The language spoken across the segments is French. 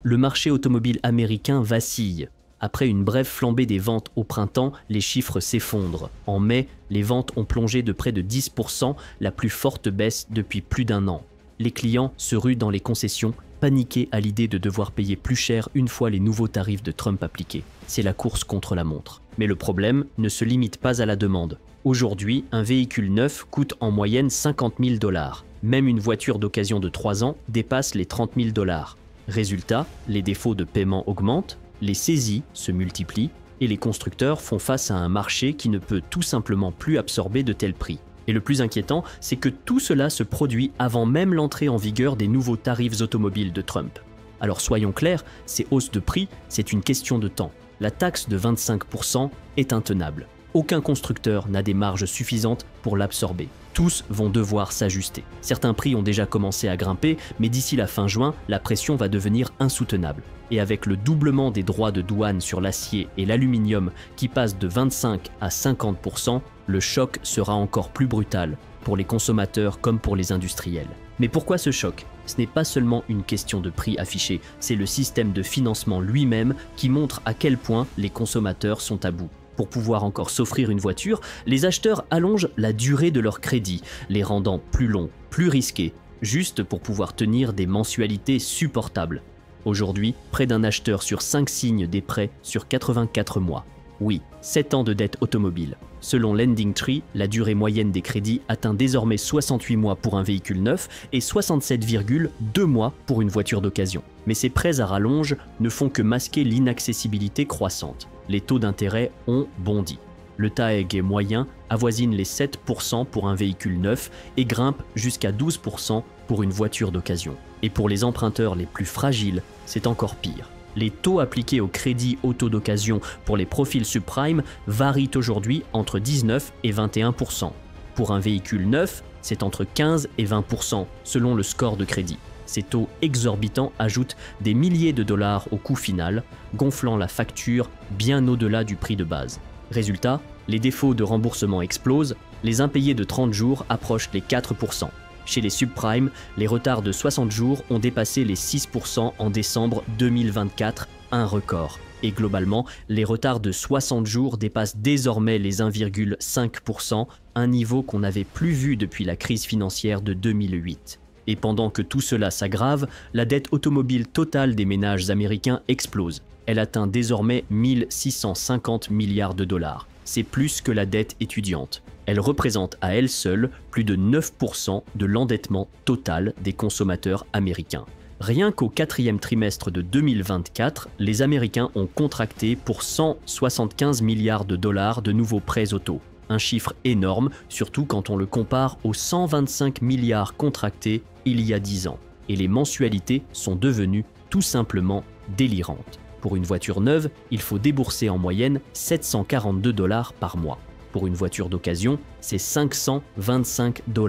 Le marché automobile américain vacille. Après une brève flambée des ventes au printemps, les chiffres s'effondrent. En mai, les ventes ont plongé de près de 10%, la plus forte baisse depuis plus d'un an. Les clients se ruent dans les concessions, paniqués à l'idée de devoir payer plus cher une fois les nouveaux tarifs de Trump appliqués. C'est la course contre la montre. Mais le problème ne se limite pas à la demande. Aujourd'hui, un véhicule neuf coûte en moyenne 50 000 $. Même une voiture d'occasion de 3 ans dépasse les 30 000 $. Résultat, les défauts de paiement augmentent, les saisies se multiplient et les constructeurs font face à un marché qui ne peut tout simplement plus absorber de tels prix. Et le plus inquiétant, c'est que tout cela se produit avant même l'entrée en vigueur des nouveaux tarifs automobiles de Trump. Alors soyons clairs, ces hausses de prix, c'est une question de temps. La taxe de 25% est intenable. Aucun constructeur n'a des marges suffisantes pour l'absorber. Tous vont devoir s'ajuster. Certains prix ont déjà commencé à grimper, mais d'ici la fin juin, la pression va devenir insoutenable. Et avec le doublement des droits de douane sur l'acier et l'aluminium qui passent de 25 à 50%, le choc sera encore plus brutal pour les consommateurs comme pour les industriels. Mais pourquoi ce choc ? Ce n'est pas seulement une question de prix affiché, c'est le système de financement lui-même qui montre à quel point les consommateurs sont à bout. Pour pouvoir encore s'offrir une voiture, les acheteurs allongent la durée de leur crédit, les rendant plus longs, plus risqués, juste pour pouvoir tenir des mensualités supportables. Aujourd'hui, près d'un acheteur sur 5 signe des prêts sur 84 mois. Oui, 7 ans de dette automobile. Selon LendingTree, la durée moyenne des crédits atteint désormais 68 mois pour un véhicule neuf et 67,2 mois pour une voiture d'occasion. Mais ces prêts à rallonge ne font que masquer l'inaccessibilité croissante. Les taux d'intérêt ont bondi. Le TAEG moyen avoisine les 7% pour un véhicule neuf et grimpe jusqu'à 12% pour une voiture d'occasion. Et pour les emprunteurs les plus fragiles, c'est encore pire. Les taux appliqués au crédit auto d'occasion pour les profils subprime varient aujourd'hui entre 19 et 21%. Pour un véhicule neuf, c'est entre 15 et 20% selon le score de crédit. Ces taux exorbitants ajoutent des milliers de dollars au coût final, gonflant la facture bien au-delà du prix de base. Résultat, les défauts de remboursement explosent, les impayés de 30 jours approchent les 4%. Chez les subprimes, les retards de 60 jours ont dépassé les 6% en décembre 2024, un record. Et globalement, les retards de 60 jours dépassent désormais les 1,5%, un niveau qu'on n'avait plus vu depuis la crise financière de 2008. Et pendant que tout cela s'aggrave, la dette automobile totale des ménages américains explose. Elle atteint désormais 1 650 milliards de $. C'est plus que la dette étudiante. Elle représente à elle seule plus de 9% de l'endettement total des consommateurs américains. Rien qu'au 4e trimestre de 2024, les Américains ont contracté pour 175 milliards de $ de nouveaux prêts auto. Un chiffre énorme, surtout quand on le compare aux 125 milliards contractés il y a 10 ans. Et les mensualités sont devenues tout simplement délirantes. Pour une voiture neuve, il faut débourser en moyenne 742 $ par mois. Pour une voiture d'occasion, c'est 525 $.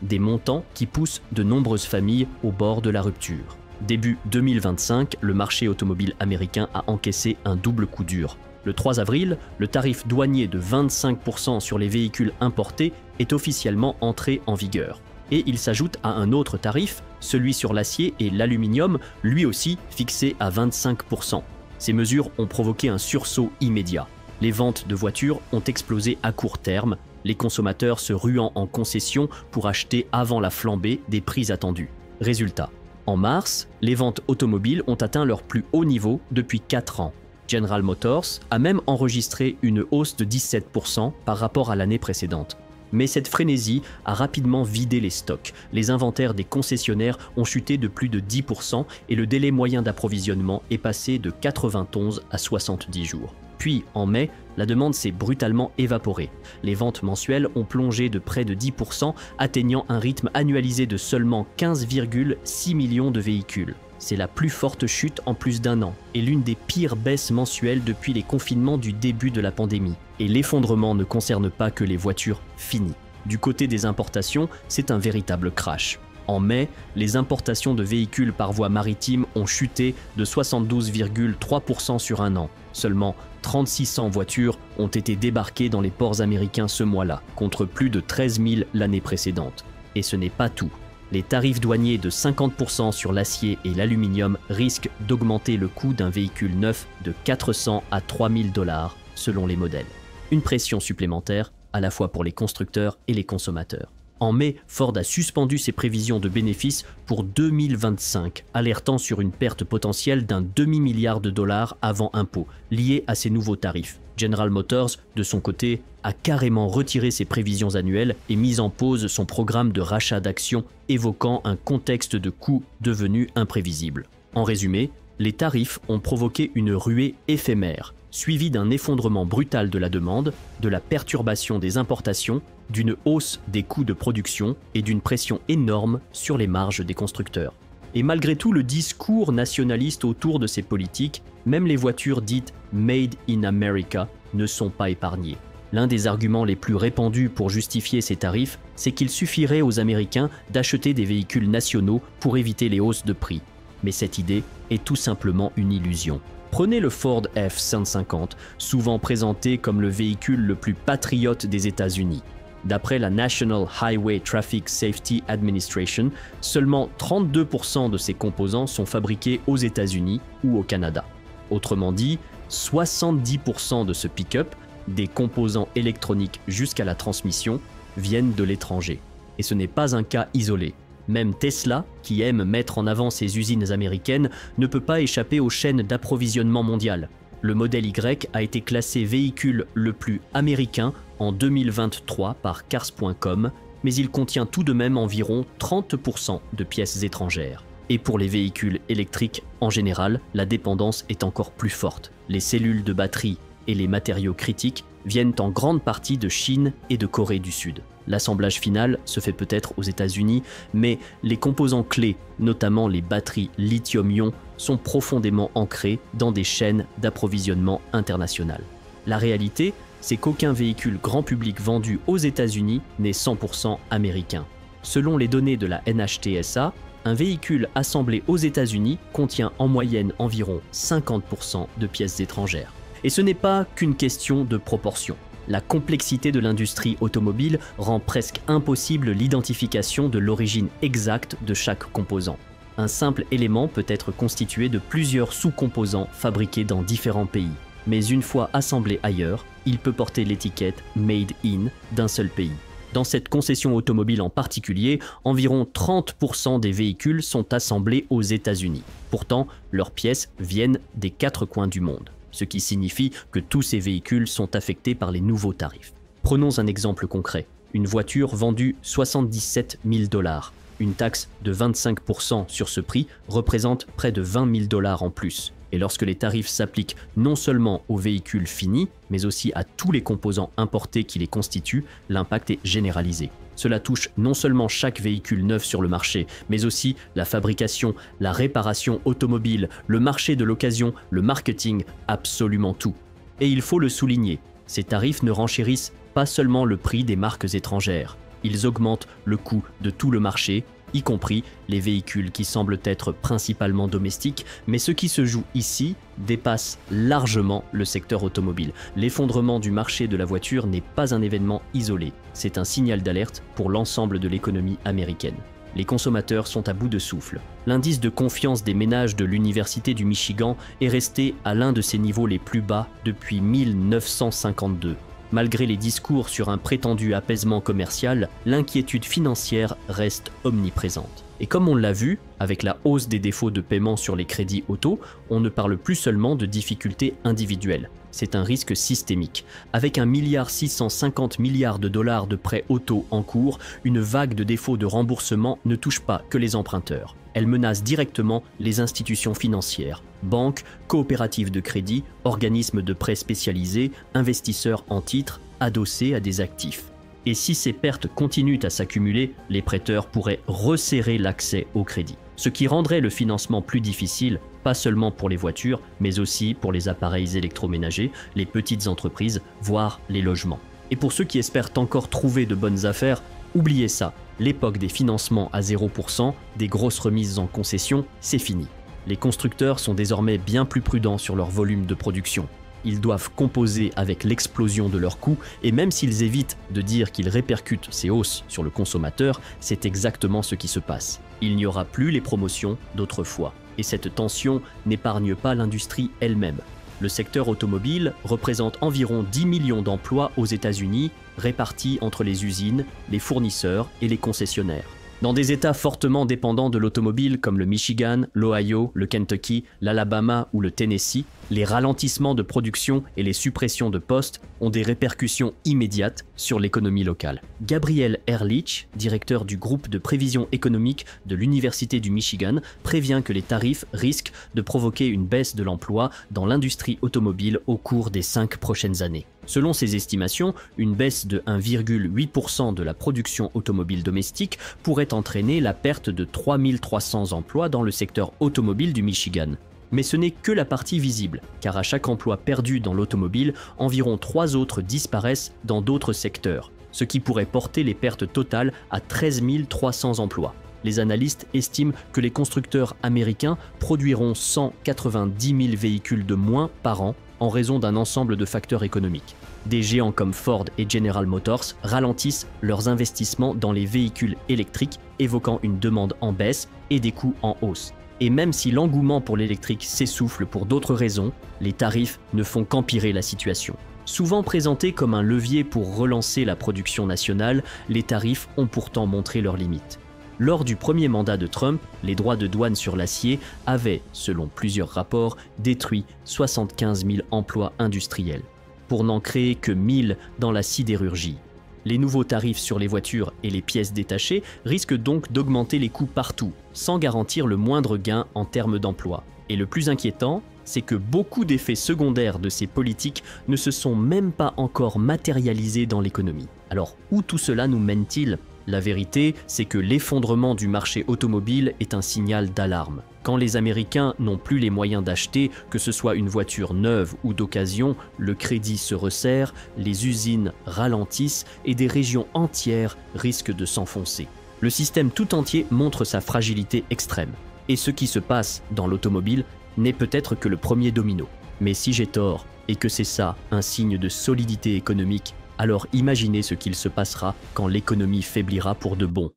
Des montants qui poussent de nombreuses familles au bord de la rupture. Début 2025, le marché automobile américain a encaissé un double coup dur. Le 3 avril, le tarif douanier de 25% sur les véhicules importés est officiellement entré en vigueur. Et il s'ajoute à un autre tarif, celui sur l'acier et l'aluminium, lui aussi fixé à 25%. Ces mesures ont provoqué un sursaut immédiat. Les ventes de voitures ont explosé à court terme, les consommateurs se ruant en concession pour acheter avant la flambée des prix attendus. Résultat, en mars, les ventes automobiles ont atteint leur plus haut niveau depuis 4 ans. General Motors a même enregistré une hausse de 17% par rapport à l'année précédente. Mais cette frénésie a rapidement vidé les stocks. Les inventaires des concessionnaires ont chuté de plus de 10% et le délai moyen d'approvisionnement est passé de 91 à 70 jours. Puis, en mai, la demande s'est brutalement évaporée. Les ventes mensuelles ont plongé de près de 10%, atteignant un rythme annualisé de seulement 15,6 millions de véhicules. C'est la plus forte chute en plus d'un an et l'une des pires baisses mensuelles depuis les confinements du début de la pandémie. Et l'effondrement ne concerne pas que les voitures finies. Du côté des importations, c'est un véritable crash. En mai, les importations de véhicules par voie maritime ont chuté de 72,3% sur un an. Seulement 3600 voitures ont été débarquées dans les ports américains ce mois-là, contre plus de 13 000 l'année précédente. Et ce n'est pas tout. Les tarifs douaniers de 50% sur l'acier et l'aluminium risquent d'augmenter le coût d'un véhicule neuf de 400 à 3000 $, selon les modèles. Une pression supplémentaire, à la fois pour les constructeurs et les consommateurs. En mai, Ford a suspendu ses prévisions de bénéfices pour 2025, alertant sur une perte potentielle d'un demi-milliard de dollars avant impôt, liée à ces nouveaux tarifs. General Motors, de son côté, a carrément retiré ses prévisions annuelles et mis en pause son programme de rachat d'actions, évoquant un contexte de coûts devenu imprévisible. En résumé, les tarifs ont provoqué une ruée éphémère, suivie d'un effondrement brutal de la demande, de la perturbation des importations, d'une hausse des coûts de production et d'une pression énorme sur les marges des constructeurs. Et malgré tout le discours nationaliste autour de ces politiques, même les voitures dites « Made in America » ne sont pas épargnées. L'un des arguments les plus répandus pour justifier ces tarifs, c'est qu'il suffirait aux Américains d'acheter des véhicules nationaux pour éviter les hausses de prix. Mais cette idée est tout simplement une illusion. Prenez le Ford F-150, souvent présenté comme le véhicule le plus patriote des États-Unis. D'après la National Highway Traffic Safety Administration, seulement 32% de ses composants sont fabriqués aux États-Unis ou au Canada. Autrement dit, 70% de ce pick-up, des composants électroniques jusqu'à la transmission, viennent de l'étranger. Et ce n'est pas un cas isolé. Même Tesla, qui aime mettre en avant ses usines américaines, ne peut pas échapper aux chaînes d'approvisionnement mondiales. Le modèle Y a été classé véhicule le plus américain en 2023 par Cars.com, mais il contient tout de même environ 30% de pièces étrangères. Et pour les véhicules électriques, en général, la dépendance est encore plus forte. Les cellules de batterie et les matériaux critiques viennent en grande partie de Chine et de Corée du Sud. L'assemblage final se fait peut-être aux États-Unis, mais les composants clés, notamment les batteries lithium-ion, sont profondément ancrés dans des chaînes d'approvisionnement internationales. La réalité, c'est qu'aucun véhicule grand public vendu aux États-Unis n'est 100% américain. Selon les données de la NHTSA, un véhicule assemblé aux États-Unis contient en moyenne environ 50% de pièces étrangères. Et ce n'est pas qu'une question de proportion. La complexité de l'industrie automobile rend presque impossible l'identification de l'origine exacte de chaque composant. Un simple élément peut être constitué de plusieurs sous-composants fabriqués dans différents pays. Mais une fois assemblé ailleurs, il peut porter l'étiquette « Made in » d'un seul pays. Dans cette concession automobile en particulier, environ 30% des véhicules sont assemblés aux États-Unis. Pourtant, leurs pièces viennent des 4 coins du monde, ce qui signifie que tous ces véhicules sont affectés par les nouveaux tarifs. Prenons un exemple concret. Une voiture vendue 77 000 $. Une taxe de 25% sur ce prix représente près de 20 000 $ en plus. Et lorsque les tarifs s'appliquent non seulement aux véhicules finis, mais aussi à tous les composants importés qui les constituent, l'impact est généralisé. Cela touche non seulement chaque véhicule neuf sur le marché, mais aussi la fabrication, la réparation automobile, le marché de l'occasion, le marketing, absolument tout. Et il faut le souligner, ces tarifs ne renchérissent pas seulement le prix des marques étrangères, ils augmentent le coût de tout le marché, y compris les véhicules qui semblent être principalement domestiques, mais ce qui se joue ici dépasse largement le secteur automobile. L'effondrement du marché de la voiture n'est pas un événement isolé, c'est un signal d'alerte pour l'ensemble de l'économie américaine. Les consommateurs sont à bout de souffle. L'indice de confiance des ménages de l'Université du Michigan est resté à l'un de ses niveaux les plus bas depuis 1952. Malgré les discours sur un prétendu apaisement commercial, l'inquiétude financière reste omniprésente. Et comme on l'a vu, avec la hausse des défauts de paiement sur les crédits auto, on ne parle plus seulement de difficultés individuelles. C'est un risque systémique. Avec 1,650 milliard de dollars de prêts auto en cours, une vague de défauts de remboursement ne touche pas que les emprunteurs. Elle menace directement les institutions financières, banques, coopératives de crédit, organismes de prêts spécialisés, investisseurs en titres, adossés à des actifs. Et si ces pertes continuent à s'accumuler, les prêteurs pourraient resserrer l'accès au crédit. Ce qui rendrait le financement plus difficile, pas seulement pour les voitures, mais aussi pour les appareils électroménagers, les petites entreprises, voire les logements. Et pour ceux qui espèrent encore trouver de bonnes affaires, oubliez ça, l'époque des financements à 0%, des grosses remises en concession, c'est fini. Les constructeurs sont désormais bien plus prudents sur leur volume de production. Ils doivent composer avec l'explosion de leurs coûts et même s'ils évitent de dire qu'ils répercutent ces hausses sur le consommateur, c'est exactement ce qui se passe. Il n'y aura plus les promotions d'autrefois. Et cette tension n'épargne pas l'industrie elle-même. Le secteur automobile représente environ 10 millions d'emplois aux États-Unis, répartis entre les usines, les fournisseurs et les concessionnaires. Dans des États fortement dépendants de l'automobile comme le Michigan, l'Ohio, le Kentucky, l'Alabama ou le Tennessee, les ralentissements de production et les suppressions de postes ont des répercussions immédiates sur l'économie locale. Gabriel Ehrlich, directeur du groupe de prévision économique de l'Université du Michigan, prévient que les tarifs risquent de provoquer une baisse de l'emploi dans l'industrie automobile au cours des 5 prochaines années. Selon ses estimations, une baisse de 1,8% de la production automobile domestique pourrait entraîner la perte de 3300 emplois dans le secteur automobile du Michigan. Mais ce n'est que la partie visible, car à chaque emploi perdu dans l'automobile, environ 3 autres disparaissent dans d'autres secteurs, ce qui pourrait porter les pertes totales à 13 300 emplois. Les analystes estiment que les constructeurs américains produiront 190 000 véhicules de moins par an en raison d'un ensemble de facteurs économiques. Des géants comme Ford et General Motors ralentissent leurs investissements dans les véhicules électriques, évoquant une demande en baisse et des coûts en hausse. Et même si l'engouement pour l'électrique s'essouffle pour d'autres raisons, les tarifs ne font qu'empirer la situation. Souvent présentés comme un levier pour relancer la production nationale, les tarifs ont pourtant montré leurs limites. Lors du premier mandat de Trump, les droits de douane sur l'acier avaient, selon plusieurs rapports, détruit 75 000 emplois industriels, pour n'en créer que 1000 dans la sidérurgie. Les nouveaux tarifs sur les voitures et les pièces détachées risquent donc d'augmenter les coûts partout, sans garantir le moindre gain en termes d'emploi. Et le plus inquiétant, c'est que beaucoup d'effets secondaires de ces politiques ne se sont même pas encore matérialisés dans l'économie. Alors, où tout cela nous mène-t-il ? La vérité, c'est que l'effondrement du marché automobile est un signal d'alarme. Quand les Américains n'ont plus les moyens d'acheter, que ce soit une voiture neuve ou d'occasion, le crédit se resserre, les usines ralentissent et des régions entières risquent de s'enfoncer. Le système tout entier montre sa fragilité extrême. Et ce qui se passe dans l'automobile n'est peut-être que le premier domino. Mais si j'ai tort, et que c'est ça un signe de solidité économique, alors imaginez ce qu'il se passera quand l'économie faiblira pour de bon.